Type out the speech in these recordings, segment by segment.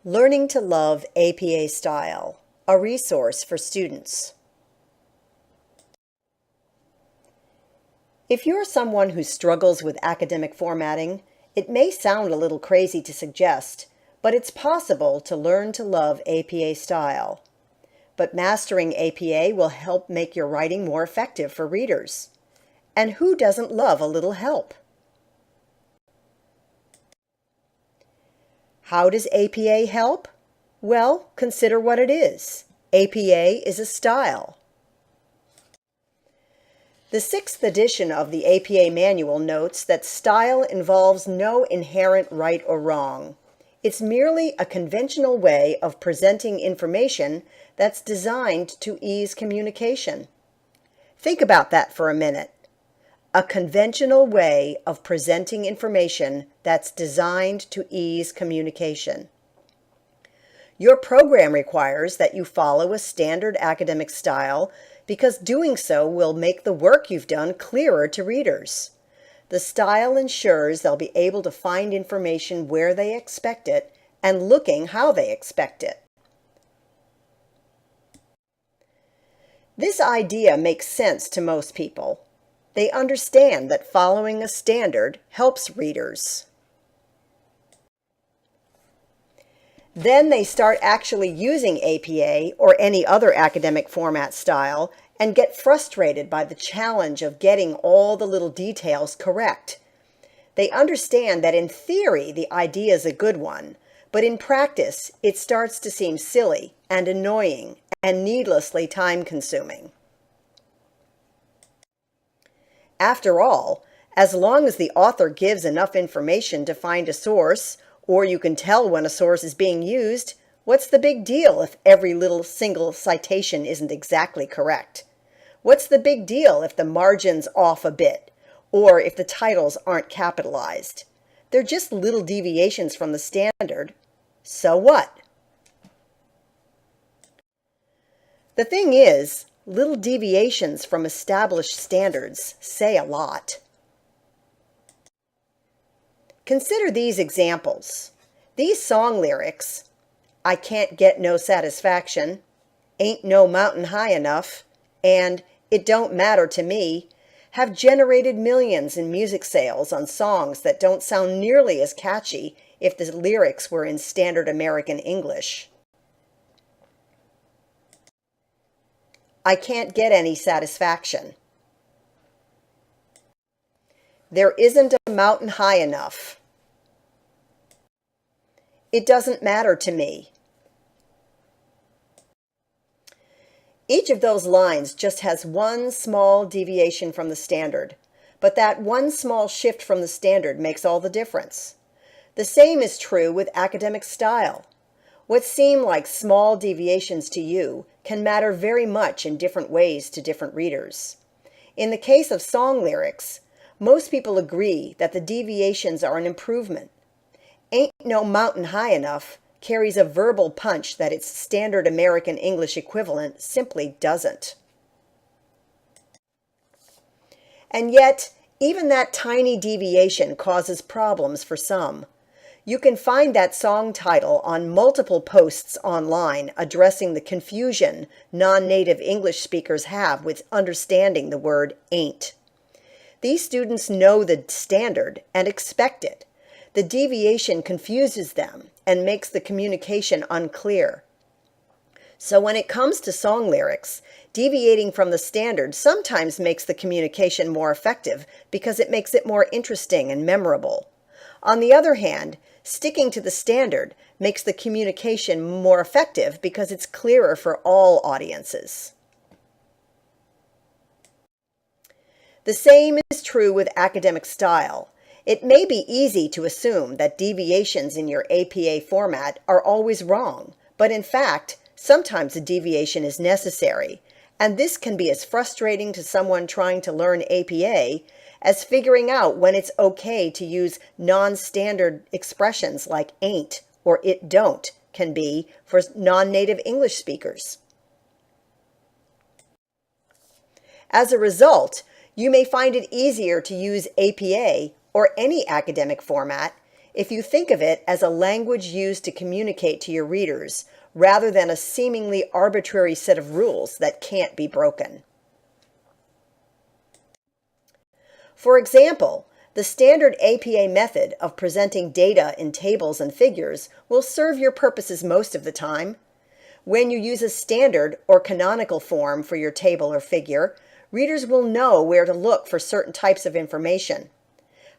Learning to Love APA Style, a resource for students. If you're someone who struggles with academic formatting, it may sound a little crazy to suggest, but it's possible to learn to love APA style. But mastering APA will help make your writing more effective for readers. And who doesn't love a little help? How does APA help? Well, consider what it is. APA is a style. The 6th edition of the APA manual notes that style involves no inherent right or wrong. It's merely a conventional way of presenting information that's designed to ease communication. Think about that for a minute. A conventional way of presenting information that's designed to ease communication. Your program requires that you follow a standard academic style because doing so will make the work you've done clearer to readers. The style ensures they'll be able to find information where they expect it and looking how they expect it. This idea makes sense to most people. They understand that following a standard helps readers. Then they start actually using APA or any other academic format style and get frustrated by the challenge of getting all the little details correct. They understand that in theory the idea is a good one, but in practice it starts to seem silly and annoying and needlessly time-consuming. After all, as long as the author gives enough information to find a source, or you can tell when a source is being used, what's the big deal if every little single citation isn't exactly correct? What's the big deal if the margin's off a bit, or if the titles aren't capitalized? They're just little deviations from the standard. So what? The thing is, little deviations from established standards say a lot. Consider these examples. These song lyrics, "I can't get no satisfaction," "ain't no mountain high enough," and "it don't matter to me," have generated millions in music sales on songs that don't sound nearly as catchy if the lyrics were in standard American English. I can't get any satisfaction. There isn't a mountain high enough. It doesn't matter to me. Each of those lines just has one small deviation from the standard, but that one small shift from the standard makes all the difference. The same is true with academic style. What seem like small deviations to you can matter very much in different ways to different readers. In the case of song lyrics, most people agree that the deviations are an improvement. "Ain't no mountain high enough" carries a verbal punch that its standard American English equivalent simply doesn't. And yet, even that tiny deviation causes problems for some. You can find that song title on multiple posts online addressing the confusion non-native English speakers have with understanding the word ain't. These students know the standard and expect it. The deviation confuses them and makes the communication unclear. So when it comes to song lyrics, deviating from the standard sometimes makes the communication more effective because it makes it more interesting and memorable. On the other hand, sticking to the standard makes the communication more effective because it's clearer for all audiences. The same is true with academic style. It may be easy to assume that deviations in your APA format are always wrong, but in fact, sometimes a deviation is necessary, and this can be as frustrating to someone trying to learn APA as figuring out when it's okay to use non-standard expressions like ain't or it don't can be for non-native English speakers. As a result, you may find it easier to use APA or any academic format if you think of it as a language used to communicate to your readers, rather than a seemingly arbitrary set of rules that can't be broken. For example, the standard APA method of presenting data in tables and figures will serve your purposes most of the time. When you use a standard or canonical form for your table or figure, readers will know where to look for certain types of information.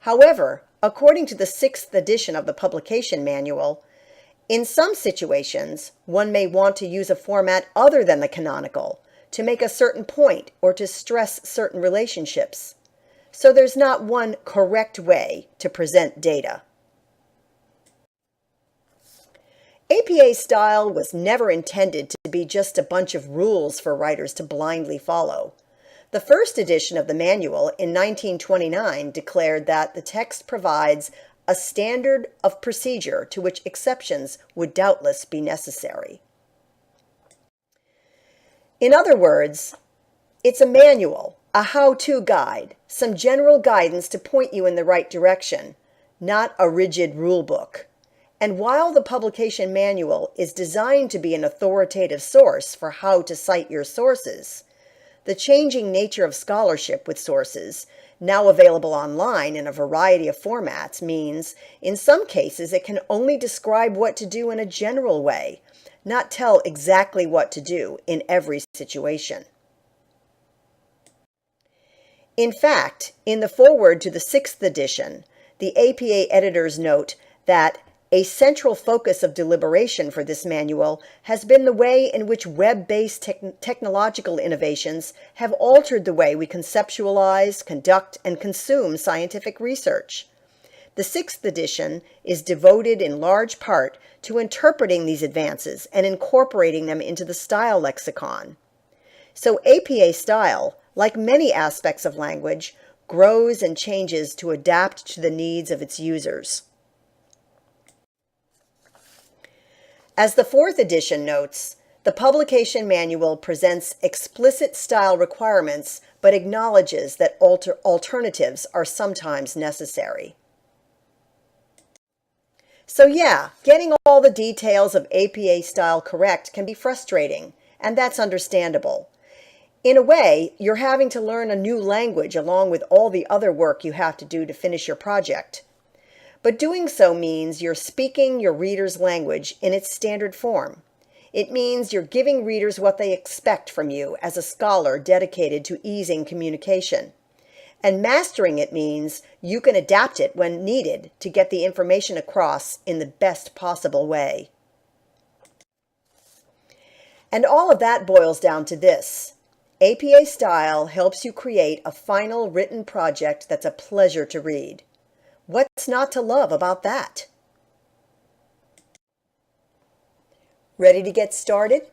However, according to the 6th edition of the publication manual, in some situations, one may want to use a format other than the canonical to make a certain point or to stress certain relationships. So there's not one correct way to present data. APA style was never intended to be just a bunch of rules for writers to blindly follow. The first edition of the manual in 1929 declared that the text provides a standard of procedure to which exceptions would doubtless be necessary. In other words, it's a manual, a how-to guide, some general guidance to point you in the right direction, not a rigid rule book. And while the publication manual is designed to be an authoritative source for how to cite your sources, the changing nature of scholarship with sources, now available online in a variety of formats, means, in some cases, it can only describe what to do in a general way, not tell exactly what to do in every situation. In fact, in the foreword to the 6th edition, the APA editors note that a central focus of deliberation for this manual has been the way in which web-based technological innovations have altered the way we conceptualize, conduct, and consume scientific research. The 6th edition is devoted in large part to interpreting these advances and incorporating them into the style lexicon. So APA style, like many aspects of language, grows and changes to adapt to the needs of its users. As the 4th edition notes, the publication manual presents explicit style requirements but acknowledges that alternatives are sometimes necessary. So yeah, getting all the details of APA style correct can be frustrating, and that's understandable. In a way, you're having to learn a new language along with all the other work you have to do to finish your project. But doing so means you're speaking your reader's language in its standard form. It means you're giving readers what they expect from you as a scholar dedicated to easing communication. And mastering it means you can adapt it when needed to get the information across in the best possible way. And all of that boils down to this. APA style helps you create a final written project that's a pleasure to read. What's not to love about that? Ready to get started?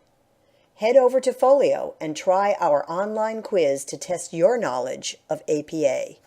Head over to Folio and try our online quiz to test your knowledge of APA.